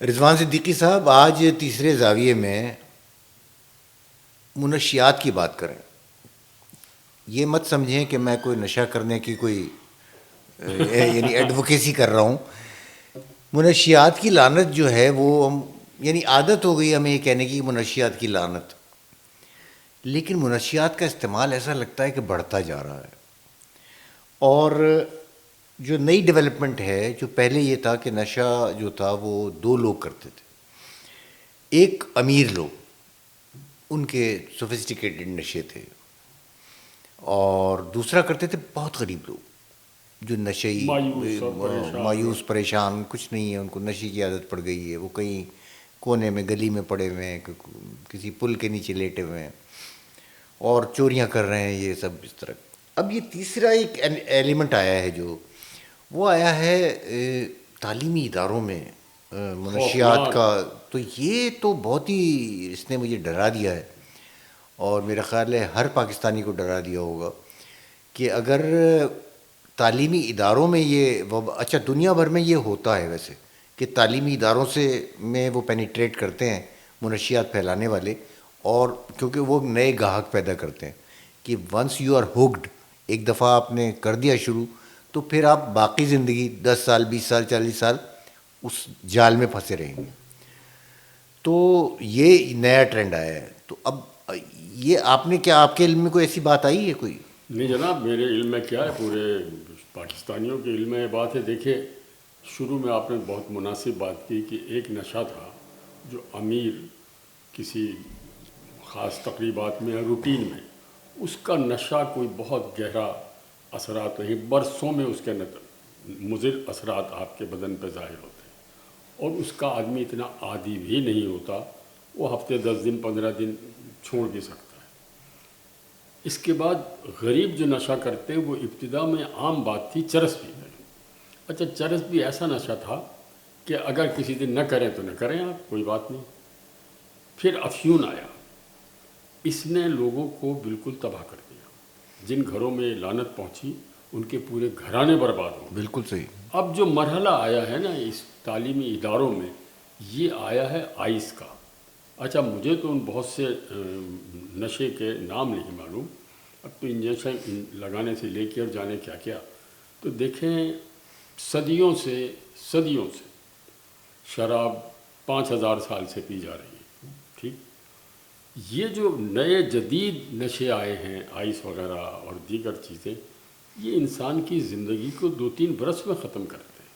رضوان صدیقی صاحب، آج تیسرے زاویے میں منشیات کی بات کریں. یہ مت سمجھیں کہ میں کوئی نشہ کرنے کی کوئی یعنی ایڈوکیسی کر رہا ہوں. منشیات کی لعنت جو ہے وہ یعنی عادت ہو گئی ہمیں یہ کہنے کی منشیات کی لعنت، لیکن منشیات کا استعمال ایسا لگتا ہے کہ بڑھتا جا رہا ہے. اور جو نئی ڈیولپمنٹ ہے، جو پہلے یہ تھا کہ نشہ جو تھا وہ دو لوگ کرتے تھے. ایک امیر لوگ، ان کے سوفسٹیکیٹڈ نشے تھے، اور دوسرا کرتے تھے بہت غریب لوگ جو نشئی مایوس اور پریشان لوگ. مایوس پریشان، کچھ نہیں ہے، ان کو نشے کی عادت پڑ گئی ہے، وہ کہیں کونے میں گلی میں پڑے ہوئے ہیں، کسی پل کے نیچے لیٹے ہوئے ہیں اور چوریاں کر رہے ہیں، یہ سب اس طرح. اب یہ تیسرا ایک ایلیمنٹ آیا ہے، جو وہ آیا ہے تعلیمی اداروں میں منشیات خوفناک. کا. تو یہ تو بہت ہی اس نے مجھے ڈرا دیا ہے، اور میرا خیال ہے ہر پاکستانی کو ڈرا دیا ہوگا کہ اگر تعلیمی اداروں میں یہ اچھا دنیا بھر میں یہ ہوتا ہے ویسے کہ تعلیمی اداروں سے میں وہ پینیٹریٹ کرتے ہیں منشیات پھیلانے والے، اور کیونکہ وہ نئے گاہک پیدا کرتے ہیں کہ ونس یو آر ہوکڈ، ایک دفعہ آپ نے کر دیا شروع، تو پھر آپ باقی زندگی 10 سال 20 سال 40 سال اس جال میں پھنسے رہیں گے. تو یہ نیا ٹرینڈ آیا ہے. تو اب یہ آپ نے کیا، آپ کے علم میں کوئی ایسی بات آئی ہے کوئی؟ نہیں جناب، میرے علم میں کیا ہے، پورے پاکستانیوں کے علم میں یہ بات ہے. دیکھیں، شروع میں آپ نے بہت مناسب بات کی کہ ایک نشہ تھا جو امیر کسی خاص تقریبات میں یا روٹین میں، اس کا نشہ کوئی بہت گہرا اثرات نہیں، برسوں میں اس کے مضر اثرات آپ کے بدن پہ ظاہر ہوتے ہیں، اور اس کا آدمی اتنا عادی بھی نہیں ہوتا، وہ ہفتے 10 دن 15 دن چھوڑ بھی سکتا ہے. اس کے بعد غریب جو نشہ کرتے وہ ابتدا میں عام بات تھی چرس پینے. اچھا، چرس بھی ایسا نشہ تھا کہ اگر کسی دن نہ کریں تو نہ کریں آپ، کوئی بات نہیں. پھر افیون آیا، اس نے لوگوں کو بالکل تباہ کر دیا. جن گھروں میں لعنت پہنچی ان کے پورے گھرانے برباد ہو گئے. بالکل صحیح. اب جو مرحلہ آیا ہے نا اس تعلیمی اداروں میں، یہ آیا ہے آئس کا. اچھا، مجھے تو ان بہت سے نشے کے نام نہیں معلوم، اب تو انجیکشن لگانے سے لے کے اور جانے کیا کیا. تو دیکھیں، صدیوں سے شراب 5,000 سال سے پی جا رہی ہے. ٹھیک، یہ جو نئے جدید نشے آئے ہیں، آئس وغیرہ اور دیگر چیزیں، یہ انسان کی زندگی کو 2-3 برس میں ختم کرتے ہیں.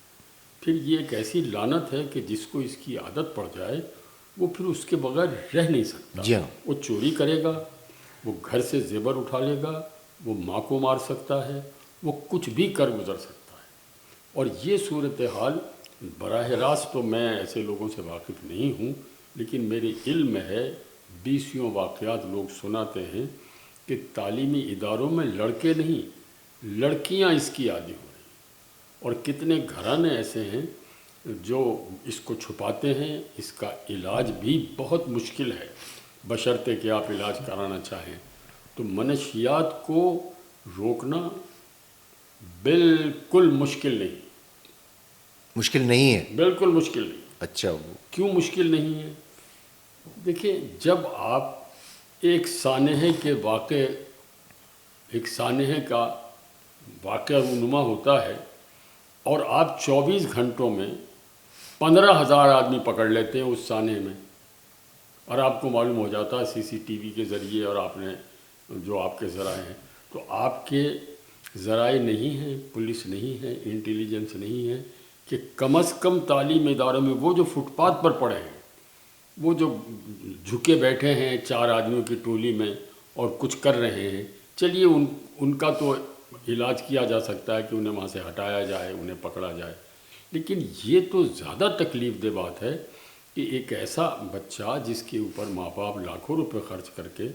پھر یہ ایک ایسی لعنت ہے کہ جس کو اس کی عادت پڑ جائے وہ پھر اس کے بغیر رہ نہیں سکتا. جی ہاں. وہ چوری کرے گا، وہ گھر سے زیور اٹھا لے گا، وہ ماں کو مار سکتا ہے، وہ کچھ بھی کر گزر سکتا ہے. اور یہ صورتحال براہ راست تو میں ایسے لوگوں سے واقف نہیں ہوں، لیکن میرے علم میں ہے، 20 واقعات لوگ سناتے ہیں کہ تعلیمی اداروں میں لڑکے نہیں، لڑکیاں اس کی عادی ہو رہی ہیں. اور کتنے گھرانے ایسے ہیں جو اس کو چھپاتے ہیں. اس کا علاج بھی بہت مشکل ہے، بشرطے کہ آپ علاج کرانا چاہیں. تو منشیات کو روکنا بالکل مشکل نہیں، مشکل نہیں ہے؟ بالکل مشکل نہیں. اچھا. کیوں مشکل نہیں ہے؟ دیکھیں، جب آپ ایک سانحے کا واقعہ رونما ہوتا ہے اور آپ 24 گھنٹوں میں 15,000 آدمی پکڑ لیتے ہیں اس سانحے میں، اور آپ کو معلوم ہو جاتا ہے CCTV کے ذریعے، اور آپ نے جو آپ کے ذرائع ہیں، تو آپ کے ذرائع نہیں ہیں، پولیس نہیں ہے، انٹیلیجنس نہیں ہے کہ کم از کم تعلیم اداروں میں وہ جو فٹ پاتھ پر پڑے ہیں، وہ جو جھکے بیٹھے ہیں 4 آدمیوں کی ٹولی میں اور کچھ کر رہے ہیں، چلیے ان کا تو علاج کیا جا سکتا ہے کہ انہیں وہاں سے ہٹایا جائے، انہیں پکڑا جائے. لیکن یہ تو زیادہ تکلیف دہ بات ہے کہ ایک ایسا بچہ جس کے اوپر ماں باپ لاکھوں روپے خرچ کر کے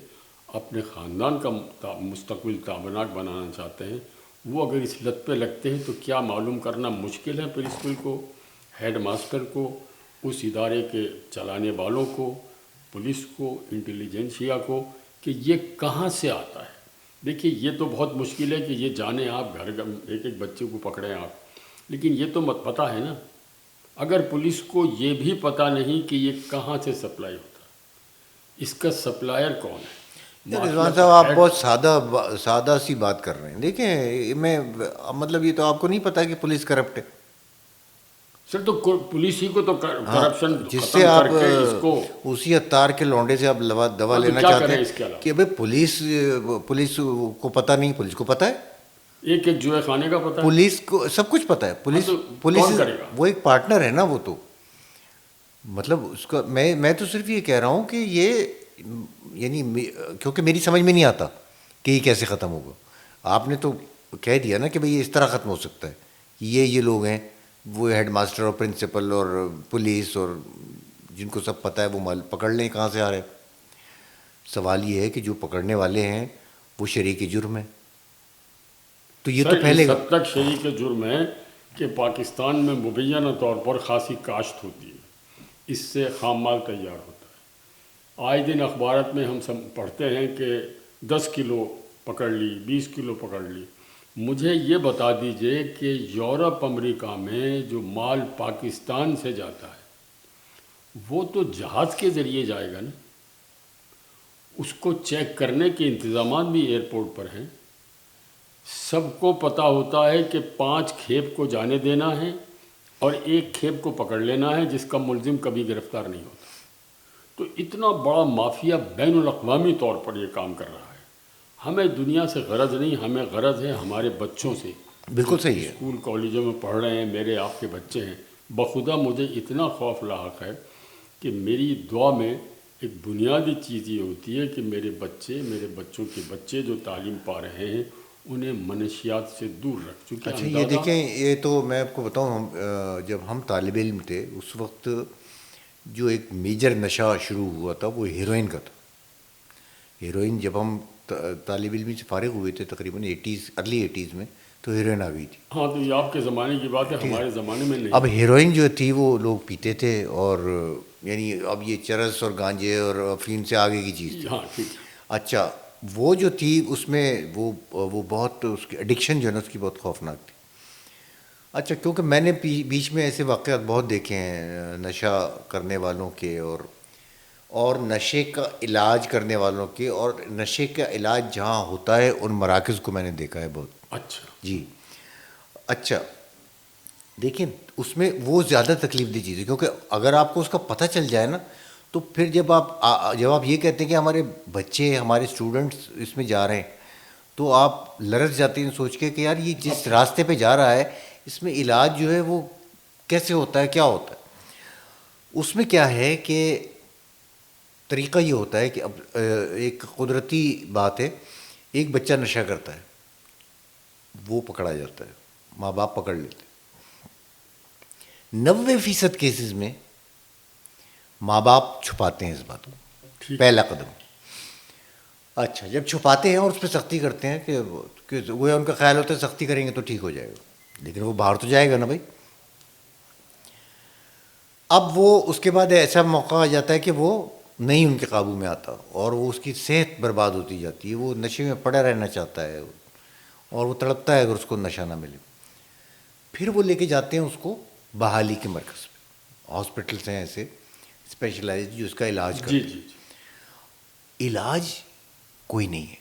اپنے خاندان کا مستقبل تابناک بنانا چاہتے ہیں، وہ اگر اس لت پہ لگتے ہیں تو کیا معلوم کرنا مشکل ہے پرنسپل کو، ہیڈ ماسٹر کو، اس ادارے کے چلانے والوں کو، پولیس کو، انٹیلیجنسیا کو، کہ یہ کہاں سے آتا ہے. دیکھیے، یہ تو بہت مشکل ہے کہ یہ جانے آپ گھر ایک ایک بچے کو پکڑیں آپ، لیکن یہ تو پتہ ہے نا اگر پولیس کو یہ بھی پتہ نہیں کہ یہ کہاں سے سپلائی ہوتا ہے، اس کا سپلائر کون ہے، رضوان معافیا صاحب کا آپ ہیڈ بہت سادہ سی بات کر رہے ہیں. دیکھیں میں مطلب یہ تو آپ کو نہیں پتا کہ پولیس کرپٹ ہے. سر تو پولیس ہی کو تو ہاں کرپشن جس سے ختم آپ کر کے اس کو. اسی عطار کے لونڈے سے آپ دوا ہاں تو لینا کیا چاہتے کریں ہیں اس کے علاوہ؟ کہ بھائی پولیس کو پتہ نہیں، پولیس کو پتہ ہے. ایک ایک جوئے خانے کا پتہ ہے. پولیس کو سب کچھ پتہ ہے. ہاں تو کون کرے گا؟ وہ ایک پارٹنر ہے نا وہ تو. مطلب اس کا میں تو صرف یہ کہہ رہا ہوں کہ یہ یعنی کیونکہ میری سمجھ میں نہیں آتا کہ یہ کیسے ختم ہوگا. آپ نے تو کہہ دیا نا کہ بھئی یہ اس طرح ختم ہو سکتا ہے. یہ لوگ ہیں، وہ ہیڈ ماسٹر اور پرنسپل اور پولیس اور جن کو سب پتہ ہے وہ مال پکڑ لیں کہاں سے آ رہے. سوال یہ ہے کہ جو پکڑنے والے ہیں وہ شریک جرم ہیں. تو یہ تو سر پہلے اس حد تک شریک جرم ہے کہ پاکستان میں مبینہ طور پر خاصی کاشت ہوتی ہے، اس سے خام مال تیار ہوتا ہے. آئے دن اخبارات میں ہم سب پڑھتے ہیں کہ 10 کلو پکڑ لی، 20 کلو پکڑ لی. مجھے یہ بتا دیجئے کہ یورپ امریکہ میں جو مال پاکستان سے جاتا ہے وہ تو جہاز کے ذریعے جائے گا نا، اس کو چیک کرنے کے انتظامات بھی ایئرپورٹ پر ہیں. سب کو پتہ ہوتا ہے کہ 5 کھیپ کو جانے دینا ہے اور 1 کھیپ کو پکڑ لینا ہے جس کا ملزم کبھی گرفتار نہیں ہوتا. تو اتنا بڑا مافیا بین الاقوامی طور پر یہ کام کر رہا ہے. ہمیں دنیا سے غرض نہیں، ہمیں غرض ہے ہمارے بچوں سے جو بالکل صحیح ہے. اسکول کالجوں میں پڑھ رہے ہیں، میرے آپ کے بچے ہیں. بخدا مجھے اتنا خوف لاحق ہے کہ میری دعا میں ایک بنیادی چیز یہ ہوتی ہے کہ میرے بچے، میرے بچوں کے بچے جو تعلیم پا رہے ہیں انہیں منشیات سے دور رکھ. چونکہ اچھا یہ اندازہ دیکھیں، یہ تو میں آپ کو بتاؤں، جب ہم طالب علم تھے اس وقت جو ایک میجر نشہ شروع ہوا تھا وہ ہیروئن کا تھا. ہیروئن جب ہم طالب علمی سے فارغ ہوئے تھے تقریباً ارلی 80s میں، تو ہیروئن آ گئی تھی. ہاں تو یہ آپ کے زمانے کی بات ہے، ٹھیک ہے. ہمارے زمانے میں اب نہیں. ہیروئن جو تھی وہ لوگ پیتے تھے، اور یعنی اب یہ چرس اور گانجے اور افیون سے آگے کی چیز تھی. ہاں ٹھیک. اچھا وہ جو تھی اس میں وہ بہت اس کی ایڈکشن جو ہے نا اس کی بہت خوفناک تھی. اچھا کیونکہ میں نے بیچ میں ایسے واقعات بہت دیکھے ہیں نشہ کرنے والوں کے، اور نشے کا علاج کرنے والوں کے، اور نشے کا علاج جہاں ہوتا ہے ان مراکز کو میں نے دیکھا ہے بہت. اچھا جی. اچھا دیکھیں اس میں وہ زیادہ تکلیف دہ چیز ہے، کیونکہ اگر آپ کو اس کا پتہ چل جائے نا تو پھر جب آپ یہ کہتے ہیں کہ ہمارے بچے، ہمارے اسٹوڈنٹس اس میں جا رہے ہیں، تو آپ لرز جاتے ہیں سوچ کے کہ یار یہ جس راستے پہ جا رہا ہے اس میں علاج جو ہے وہ کیسے ہوتا ہے، کیا ہوتا ہے. اس میں کیا ہے کہ طریقہ یہ ہوتا ہے کہ اب ایک قدرتی بات ہے، ایک بچہ نشہ کرتا ہے، وہ پکڑا جاتا ہے، ماں باپ پکڑ لیتے ہیں. 90% کیسز میں ماں باپ چھپاتے ہیں اس بات کو. پہلا قدم. اچھا جب چھپاتے ہیں اور اس پہ سختی کرتے ہیں کہ وہ ان کا خیال ہوتا ہے سختی کریں گے تو ٹھیک ہو جائے گا، لیکن وہ باہر تو جائے گا نا بھائی. اب وہ اس کے بعد ایسا موقع آ جاتا ہے کہ وہ نہیں ان کے قابو میں آتا، اور وہ اس کی صحت برباد ہوتی جاتی ہے. وہ نشے میں پڑا رہنا چاہتا ہے اور وہ تڑپتا ہے اگر اس کو نشہ نہ ملے. پھر وہ لے کے جاتے ہیں اس کو بحالی کے مرکز پہ. ہاسپٹلس ہیں ایسے اسپیشلائزڈ جو اس کا علاج کرتے جی ہیں. جی. علاج کوئی نہیں ہے.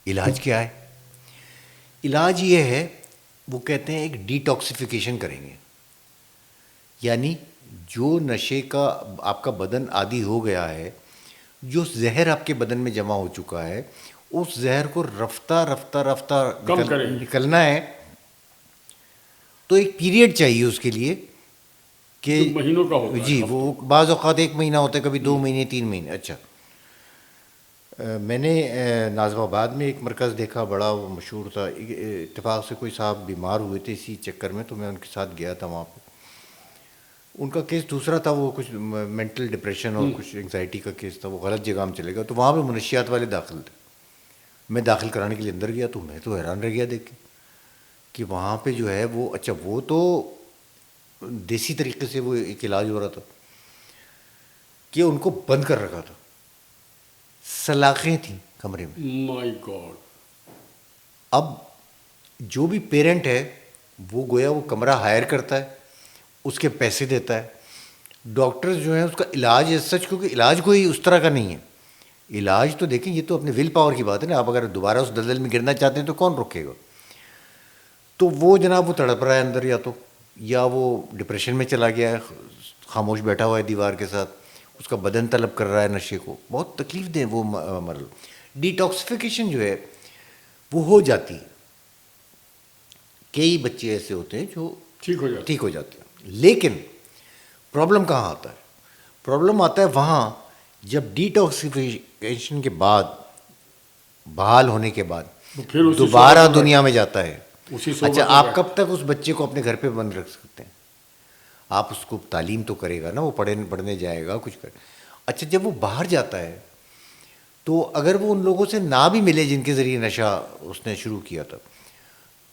علاج کیا ہے؟ علاج یہ ہے، وہ کہتے ہیں ایک ڈیٹاکسیفیکیشن کریں گے. یعنی جو نشے کا آپ کا بدن عادی ہو گیا ہے، جو زہر آپ کے بدن میں جمع ہو چکا ہے، اس زہر کو رفتہ رفتہ رفتہ کم کریں گے. نکلنا ہے. تو ایک پیریڈ چاہیے اس کے لیے کہ جو مہینوں کا ہوتا ہے. جی وہ بعض اوقات 1 مہینہ ہوتا ہے، کبھی 2 مہینے 3 مہینے. اچھا میں نے نازم آباد میں ایک مرکز دیکھا، بڑا وہ مشہور تھا. اتفاق سے کوئی صاحب بیمار ہوئے تھے اسی چکر میں، تو میں ان کے ساتھ گیا تھا وہاں پہ. ان کا کیس دوسرا تھا، وہ کچھ مینٹل ڈپریشن اور کچھ انگزائٹی کا کیس تھا. وہ غلط جگہ میں چلے گا، تو وہاں پہ منشیات والے داخل تھے. میں داخل کرانے کے لیے اندر گیا تو میں تو حیران رہ گیا دیکھ کے کہ وہاں پہ جو ہے وہ اچھا وہ تو دیسی طریقے سے وہ ایک علاج ہو رہا تھا کہ ان کو بند کر رکھا تھا. سلاخیں تھیں کمرے میں. مائی گاڈ. اب جو بھی پیرنٹ ہے وہ گویا وہ کمرہ ہائر کرتا ہے اس کے پیسے دیتا ہے. ڈاکٹرز جو ہیں اس کا علاج سچ، کیونکہ علاج کوئی اس طرح کا نہیں ہے. علاج تو دیکھیں یہ تو اپنے ول پاور کی بات ہے نا. آپ اگر دوبارہ اس دلدل میں گرنا چاہتے ہیں تو کون روکے گا. تو وہ جناب وہ تڑپ رہا ہے اندر، یا وہ ڈپریشن میں چلا گیا ہے، خاموش بیٹھا ہوا ہے دیوار کے ساتھ، اس کا بدن طلب کر رہا ہے نشے کو. بہت تکلیف دہ وہ مرض. ڈیٹاکسیفیکیشن جو ہے وہ ہو جاتی ہے. کئی بچے ایسے ہوتے ہیں جو ٹھیک ہو جاتے ہیں. لیکن پرابلم کہاں آتا ہے؟ پرابلم آتا ہے وہاں جب ڈیٹاکسیفیکیشن کے بعد، بحال ہونے کے بعد دوبارہ دنیا میں جاتا ہے. اچھا آپ کب تک اس بچے کو اپنے گھر پہ بند رکھ سکتے ہیں؟ آپ اس کو تعلیم تو کرے گا نا، وہ پڑھنے جائے گا، کچھ کرے. اچھا جب وہ باہر جاتا ہے تو اگر وہ ان لوگوں سے نہ بھی ملے جن کے ذریعے نشہ اس نے شروع کیا تھا،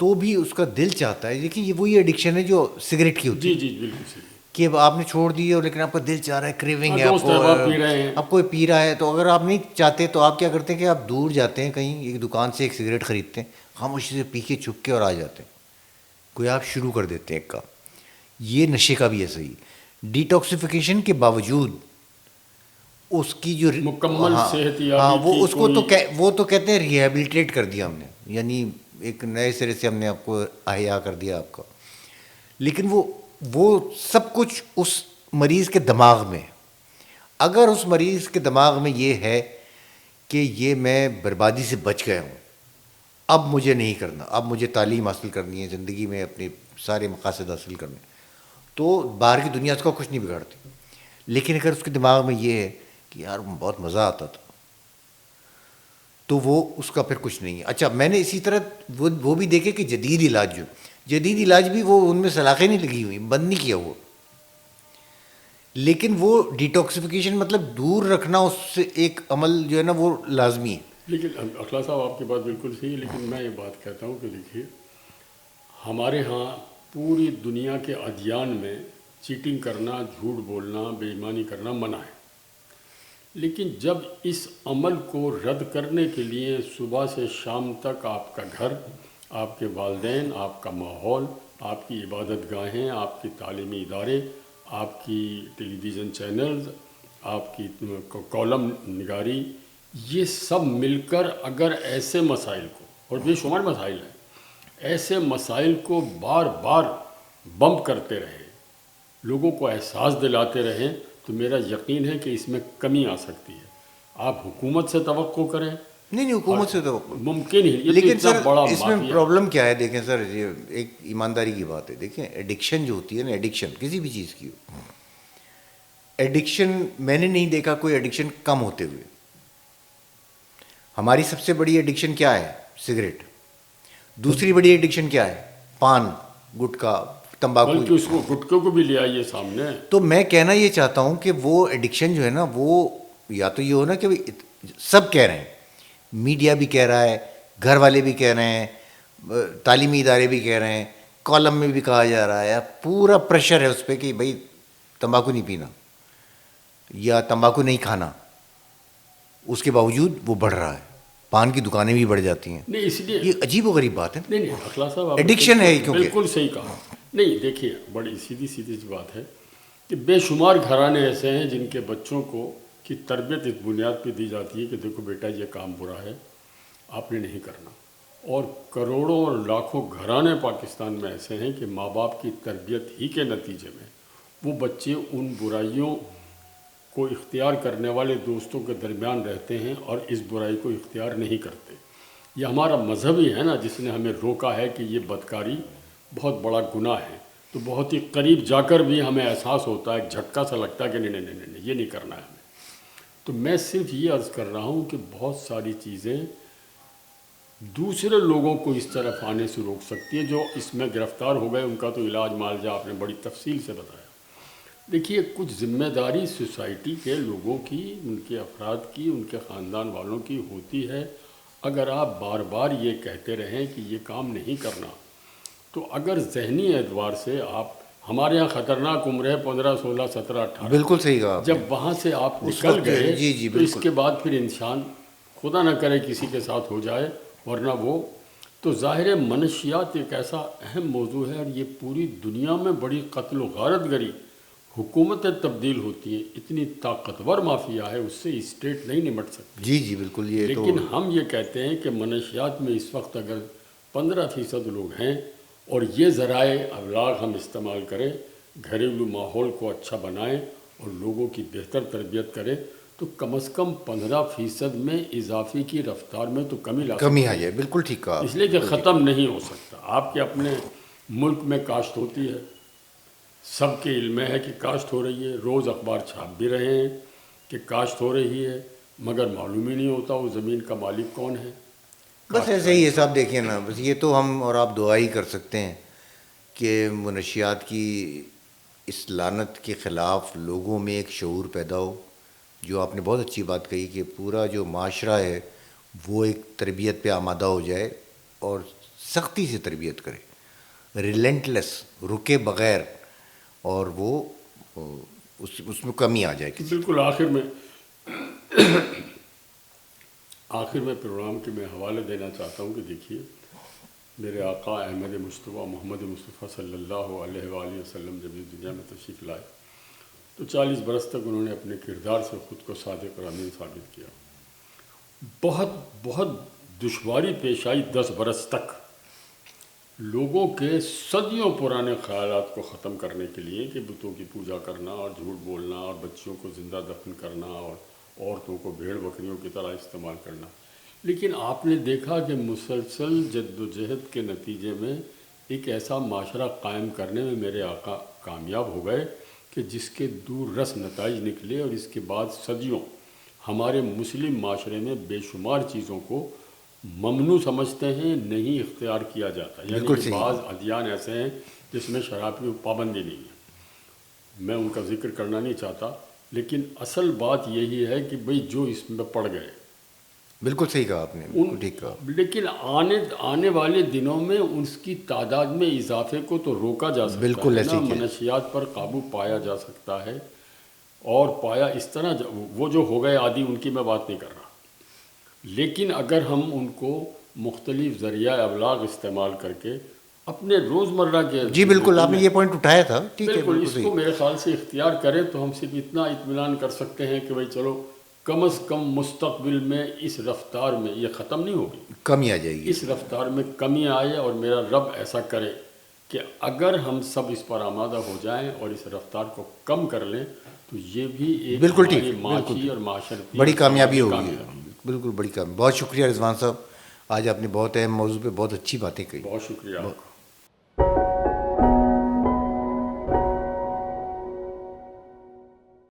تو بھی اس کا دل چاہتا ہے. دیکھیں یہ وہی ایڈکشن ہے جو سگریٹ کی ہوتی ہے. جی بالکل صحیح کہ اب آپ نے چھوڑ دی ہے لیکن آپ کا دل چاہ رہا ہے، کریونگ ہے آپ کو پی رہا ہے. تو اگر آپ نہیں چاہتے تو آپ کیا کرتے ہیں کہ آپ دور جاتے ہیں کہیں، ایک دکان سے ایک سگریٹ خریدتے ہیں، خاموشی سے پی کے چھپ کے اور آ جاتے ہیں. کوئی آپ شروع کر دیتے ہیں ایک کام. یہ نشے کا بھی ایسا ہی. ڈیٹاکسیفیکیشن کے باوجود اس کی جو مکمل صحت وہ تو کہتے ہیں ریہیبلیٹیٹ کر دیا ہم نے، یعنی ایک نئے سرے سے ہم نے آپ کو احیا کر دیا آپ کا. لیکن وہ سب کچھ اس مریض کے دماغ میں. اگر اس مریض کے دماغ میں یہ ہے کہ یہ میں بربادی سے بچ گیا ہوں، اب مجھے نہیں کرنا، اب مجھے تعلیم حاصل کرنی ہے، زندگی میں اپنے سارے مقاصد حاصل کرنے، تو باہر کی دنیا اس کا کچھ نہیں بگاڑتی. لیکن اگر اس کے دماغ میں یہ ہے کہ یار بہت مزہ آتا تھا، تو وہ اس کا پھر کچھ نہیں ہے. اچھا میں نے اسی طرح وہ بھی دیکھے کہ جدید علاج بھی وہ ان میں سلاخیں نہیں لگی ہوئی، بند نہیں کیا وہ. لیکن وہ ڈیٹاکسیفیکیشن مطلب دور رکھنا، اس سے ایک عمل جو ہے نا وہ لازمی ہے. لیکن اخلاق صاحب آپ کی بات بالکل صحیح ہے، لیکن میں یہ بات کہتا ہوں کہ دیکھیے ہمارے ہاں پوری دنیا کے ادیان میں چیٹنگ کرنا، جھوٹ بولنا، بے ایمانی کرنا منع ہے. لیکن جب اس عمل کو رد کرنے کے لیے صبح سے شام تک آپ کا گھر، آپ کے والدین، آپ کا ماحول، آپ کی عبادت گاہیں، آپ کی تعلیمی ادارے، آپ کی ٹیلی ویژن چینلز، آپ کی کالم نگاری، یہ سب مل کر اگر ایسے مسائل کو، اور بے شمار مسائل ہیں، ایسے مسائل کو بار بار بمپ کرتے رہیں، لوگوں کو احساس دلاتے رہیں، تو میرا یقین ہے کہ اس میں کمی آ سکتی ہے. آپ حکومت سے توقع کریں، نہیں حکومت سے تو ممکن ہی. لیکن سر اس میں پرابلم کیا ہے؟ دیکھیں سر یہ ایک ایمانداری کی بات ہے. دیکھیں ایڈکشن جو ہوتی ہے نا، ایڈکشن کسی بھی چیز کی ہو، ایڈکشن میں نے نہیں دیکھا کوئی ایڈکشن کم ہوتے ہوئے. ہماری سب سے بڑی ایڈکشن کیا ہے؟ سگریٹ. دوسری بڑی ایڈکشن کیا ہے؟ پان، گٹکا، تمباکو. بلکہ اس کو گٹکے کو بھی لے آئیے سامنے. تو میں کہنا یہ چاہتا ہوں کہ وہ ایڈکشن جو ہے نا، وہ یا تو یہ ہو نا کہ سب کہہ رہے ہیں، میڈیا بھی کہہ رہا ہے، گھر والے بھی کہہ رہے ہیں، تعلیمی ادارے بھی کہہ رہے ہیں، کالم میں بھی کہا جا رہا ہے، پورا پریشر ہے اس پہ کہ بھائی تمباکو نہیں پینا یا تمباکو نہیں کھانا. اس کے باوجود وہ بڑھ رہا ہے. پان کی دکانیں بھی بڑھ جاتی ہیں. نہیں اس لیے یہ عجیب و غریب بات ہے. نہیں اخلاق صاحب ایڈکشن ہے کیونکہ بالکل صحیح کہا. نہیں دیکھیے بڑی سیدھی سی بات ہے کہ بے شمار گھرانے ایسے ہیں جن کے بچوں کو کی تربیت اس بنیاد پہ دی جاتی ہے کہ دیکھو بیٹا یہ کام برا ہے، آپ نے نہیں کرنا. اور کروڑوں اور لاکھوں گھرانے پاکستان میں ایسے ہیں کہ ماں باپ کی تربیت ہی کے نتیجے میں وہ بچے ان برائیوں کو اختیار کرنے والے دوستوں کے درمیان رہتے ہیں اور اس برائی کو اختیار نہیں کرتے. یہ ہمارا مذہب ہی ہے نا جس نے ہمیں روکا ہے کہ یہ بدکاری بہت بڑا گناہ ہے. تو بہت ہی قریب جا کر بھی ہمیں احساس ہوتا ہے، ایک جھٹکا سا لگتا ہے کہ نہیں یہ نہیں کرنا ہے ہمیں. تو میں صرف یہ عرض کر رہا ہوں کہ بہت ساری چیزیں دوسرے لوگوں کو اس طرف آنے سے روک سکتی ہے. جو اس میں گرفتار ہو گئے ان کا تو علاج معالجہ آپ نے بڑی تفصیل سے بتایا. دیکھیے کچھ ذمہ داری سوسائٹی کے لوگوں کی، ان کے افراد کی، ان کے خاندان والوں کی ہوتی ہے. اگر آپ بار بار یہ کہتے رہیں کہ یہ کام نہیں کرنا، تو اگر ذہنی اعتبار سے آپ، ہمارے ہاں خطرناک عمر ہے 15، 16، 17، 18. بالکل صحیح کہا. جب وہاں سے آپ نکل گئے تو اس کے بعد پھر انسان خدا نہ کرے کسی کے ساتھ ہو جائے، ورنہ وہ تو ظاہر ہے منشیات ایک ایسا اہم موضوع ہے، اور یہ پوری دنیا میں بڑی قتل و غارت گری، حکومتیں تبدیل ہوتی ہیں، اتنی طاقتور مافیا ہے، اس سے اسٹیٹ نہیں نمٹ سکتی۔ جی جی بالکل، یہ تو لیکن ہم یہ کہتے ہیں کہ منشیات میں اس وقت اگر 15% لوگ ہیں اور یہ ذرائع ابلاغ ہم استعمال کریں، گھریلو ماحول کو اچھا بنائیں اور لوگوں کی بہتر تربیت کریں، تو کم از کم 15% میں اضافے کی رفتار میں تو کمی لا سکتے کمی آ ہیں۔ جائے، بالکل ٹھیک کہا آپ اس نے، لیے کہ بالکل ٹھیک۔ ختم نہیں ہو سکتا۔ آپ کے اپنے ملک میں کاشت ہوتی ہے، سب کے علم میں ہے کہ کاشت ہو رہی ہے، روز اخبار چھاپ بھی رہے ہیں کہ کاشت ہو رہی ہے، مگر معلوم ہی نہیں ہوتا وہ زمین کا مالک کون ہے۔ بس ایسے ہی کاشتکاری ہے صاحب، دیکھیے نا، بس یہ تو ہم اور آپ دعا ہی کر سکتے ہیں کہ منشیات کی اس لعنت کے خلاف لوگوں میں ایک شعور پیدا ہو۔ جو آپ نے بہت اچھی بات کہی کہ پورا جو معاشرہ ہے وہ ایک تربیت پہ آمادہ ہو جائے اور سختی سے تربیت کرے، ریلنٹلیس، رکے بغیر، اور وہ اس میں کمی آ جائے کسی بالکل آخر میں پروگرام کے میں حوالے دینا چاہتا ہوں کہ دیکھیے، میرے آقا احمد مصطفیٰ محمد مصطفیٰ صلی اللہ علیہ وآلہ وسلم جب اس دنیا میں تشریف لائے تو 40 برس تک انہوں نے اپنے کردار سے خود کو صادق اور امین ثابت کیا۔ بہت بہت دشواری پیش آئی 10 برس تک لوگوں کے صدیوں پرانے خیالات کو ختم کرنے کے لیے کہ بتوں کی پوجا کرنا اور جھوٹ بولنا اور بچیوں کو زندہ دفن کرنا اور عورتوں کو بھیڑ بکریوں کی طرح استعمال کرنا۔ لیکن آپ نے دیکھا کہ مسلسل جد و جہد کے نتیجے میں ایک ایسا معاشرہ قائم کرنے میں میرے آقا کامیاب ہو گئے کہ جس کے دور رس نتائج نکلے، اور اس کے بعد صدیوں ہمارے مسلم معاشرے میں بے شمار چیزوں کو ممنوع سمجھتے ہیں، نہیں اختیار کیا جاتا۔ یعنی بالکل کہ صحیح۔ بعض ادیان ایسے ہیں جس میں شراب کی پابندی نہیں ہے، میں ان کا ذکر کرنا نہیں چاہتا، لیکن اصل بات یہی ہے کہ بھئی جو اس میں پڑ گئے بالکل صحیح کہا آپ نے، بالکل ٹھیک کہا۔ لیکن آنے والے دنوں میں اس کی تعداد میں اضافے کو تو روکا جا سکتا بالکل ہے ایسے نا، ہی ہے۔ منشیات پر قابو پایا جا سکتا ہے، اور پایا اس طرح وہ جو ہو گئے عادی ان کی میں بات نہیں کر رہا، لیکن اگر ہم ان کو مختلف ذریعہ ابلاغ استعمال کر کے اپنے روزمرہ کے جی بالکل، آپ نے یہ پوائنٹ اٹھایا تھا، ٹھیک ہے، بالکل بالکل اس صحیح۔ کو میرے خیال سے اختیار کریں تو ہم صرف اتنا اطمینان کر سکتے ہیں کہ بھئی چلو کم از کم مستقبل میں اس رفتار میں یہ ختم نہیں ہوگی، کمی آ جائے گی۔ اس رفتار میں کمی آئے، اور میرا رب ایسا کرے کہ اگر ہم سب اس پر آمادہ ہو جائیں اور اس رفتار کو کم کر لیں تو یہ بھی ایک بالکل ٹھیک، ہماری بالکل معاشی ٹھیک، اور معاشرتی بڑی اور کامیابی سماجی ہوگی، کامیابی۔ بالکل بڑی کامیابی۔ بہت شکریہ رضوان صاحب، آج آپ نے بہت اہم موضوع پہ بہت اچھی باتیں کہی۔ بہت شکریہ آپ کا۔